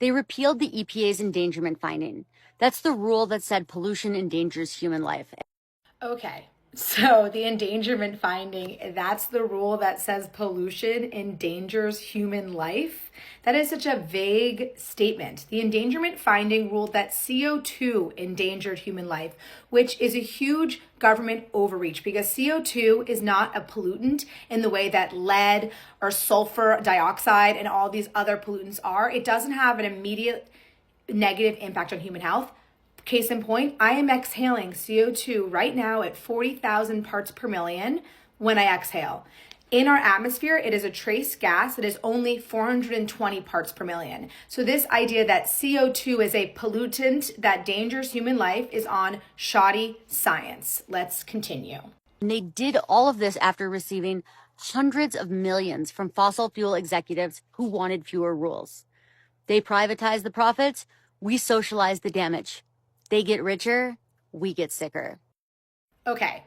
They repealed the EPA's endangerment finding. That's the rule that said pollution endangers human life. Okay, so the endangerment finding, that's the rule that says pollution endangers human life. That is such a vague statement. The endangerment finding ruled that CO2 endangered human life, which is a huge government overreach because CO2 is not a pollutant in the way that lead or sulfur dioxide and all these other pollutants are. It doesn't have an immediate negative impact on human health. Case in point, I am exhaling CO2 right now at 40,000 parts per million when I exhale. In our atmosphere, it is a trace gas that is only 420 parts per million. So this idea that CO2 is a pollutant that endangers human life is on shoddy science. Let's continue. And they did all of this after receiving hundreds of millions from fossil fuel executives who wanted fewer rules. They privatized the profits, we socialize the damage. They get richer, we get sicker. Okay,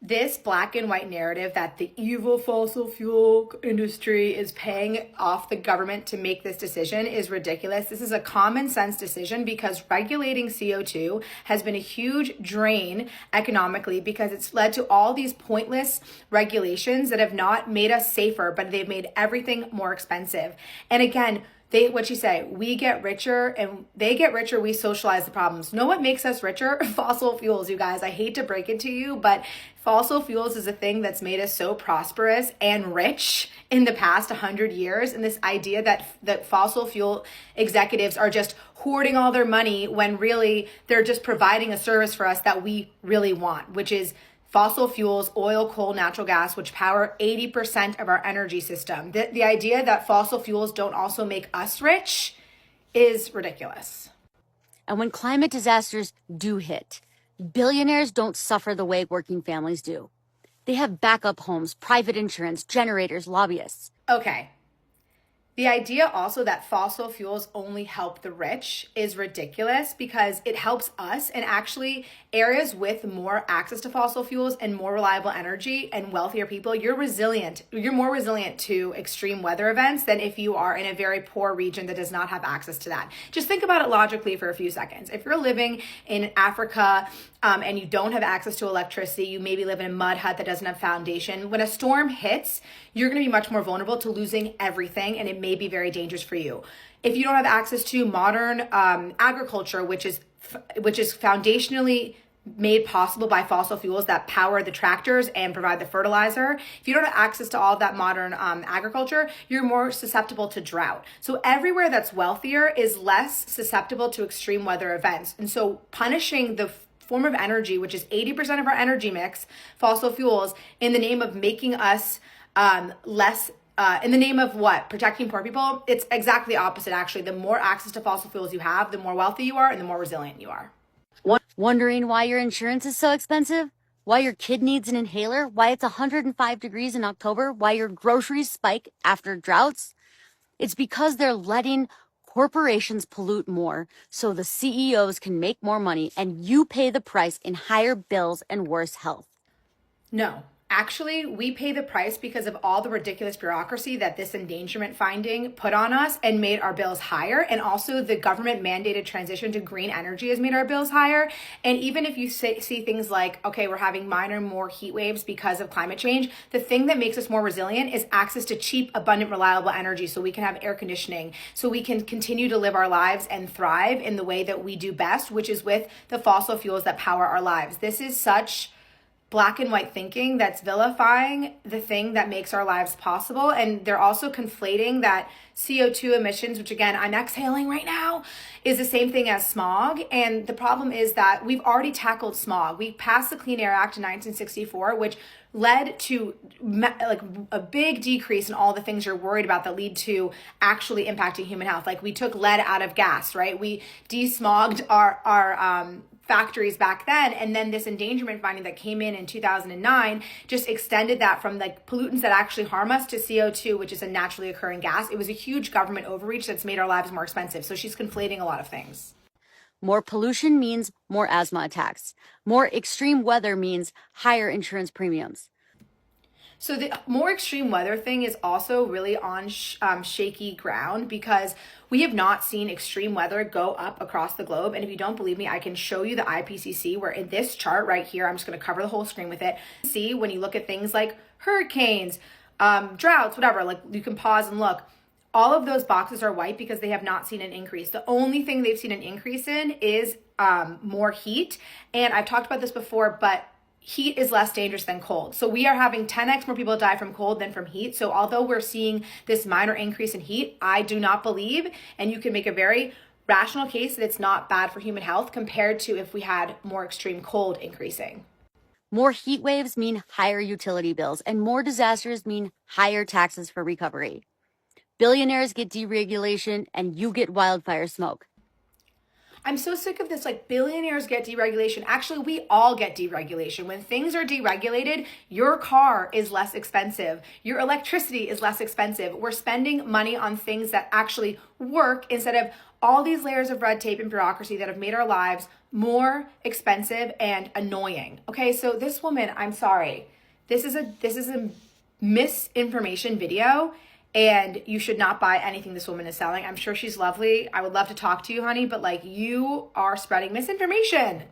this black and white narrative that the evil fossil fuel industry is paying off the government to make this decision is ridiculous. This is a common sense decision because regulating CO2 has been a huge drain economically because it's led to all these pointless regulations that have not made us safer, but they've made everything more expensive. And again, what you say, we get richer and they get richer, we socialize the problems. Know what makes us richer? Fossil fuels, you guys. I hate to break it to you, but fossil fuels is a thing that's made us so prosperous and rich in the past 100 years. And this idea that fossil fuel executives are just hoarding all their money when really they're just providing a service for us that we really want, which is fossil fuels, oil, coal, natural gas, which power 80% of our energy system. The idea that fossil fuels don't also make us rich is ridiculous. And when climate disasters do hit, billionaires don't suffer the way working families do. They have backup homes, private insurance, generators, lobbyists. Okay. The idea also that fossil fuels only help the rich is ridiculous because it helps us, and actually areas with more access to fossil fuels and more reliable energy and wealthier people, you're more resilient to extreme weather events than if you are in a very poor region that does not have access to that. Just think about it logically for a few seconds. If you're living in Africa and you don't have access to electricity, you maybe live in a mud hut that doesn't have foundation. When a storm hits, you're going to be much more vulnerable to losing everything, and it may be very dangerous for you. If you don't have access to modern agriculture, which is foundationally made possible by fossil fuels that power the tractors and provide the fertilizer, if you don't have access to all of that modern agriculture, you're more susceptible to drought. So everywhere that's wealthier is less susceptible to extreme weather events. And so punishing the form of energy, which is 80% of our energy mix, fossil fuels, in the name of making us less, in the name of what? Protecting poor people? It's exactly the opposite, actually. The more access to fossil fuels you have, the more wealthy you are and the more resilient you are. Wondering why your insurance is so expensive? Why your kid needs an inhaler? Why it's 105 degrees in October? Why your groceries spike after droughts? It's because they're letting corporations pollute more so the CEOs can make more money and you pay the price in higher bills and worse health. No. Actually, we pay the price because of all the ridiculous bureaucracy that this endangerment finding put on us and made our bills higher. And also the government mandated transition to green energy has made our bills higher. And even if you see things like, okay, we're having more heat waves because of climate change, the thing that makes us more resilient is access to cheap, abundant, reliable energy so we can have air conditioning, so we can continue to live our lives and thrive in the way that we do best, which is with the fossil fuels that power our lives. This is such black and white thinking that's vilifying the thing that makes our lives possible. And they're also conflating that CO2 emissions, which again, I'm exhaling right now, is the same thing as smog. And the problem is that we've already tackled smog. We passed the Clean Air Act in 1964, which led to like a big decrease in all the things you're worried about that lead to actually impacting human health. Like we took lead out of gas, right? We desmogged our factories back then, and then this endangerment finding that came in 2009 just extended that from like pollutants that actually harm us to CO2, which is a naturally occurring gas. It was a huge government overreach that's made our lives more expensive. So she's conflating a lot of things. More pollution means more asthma attacks. More extreme weather means higher insurance premiums. So the more extreme weather thing is also really on shaky ground, because we have not seen extreme weather go up across the globe. And if you don't believe me, I can show you the IPCC, where in this chart right here, I'm just going to cover the whole screen with it. See, when you look at things like hurricanes, droughts, whatever, like you can pause and look. All of those boxes are white because they have not seen an increase. The only thing they've seen an increase in is more heat. And I've talked about this before, but heat is less dangerous than cold. So we are having 10x more people die from cold than from heat. So although we're seeing this minor increase in heat, I do not believe, and you can make a very rational case that it's not bad for human health compared to if we had more extreme cold increasing. More heat waves mean higher utility bills, and more disasters mean higher taxes for recovery. Billionaires get deregulation, and you get wildfire smoke. I'm so sick of this, like billionaires get deregulation. Actually, we all get deregulation. When things are deregulated, your car is less expensive. Your electricity is less expensive. We're spending money on things that actually work instead of all these layers of red tape and bureaucracy that have made our lives more expensive and annoying. Okay, so this woman, I'm sorry. This is a misinformation video, and you should not buy anything this woman is selling. I'm sure she's lovely. I would love to talk to you, honey, but like, you are spreading misinformation.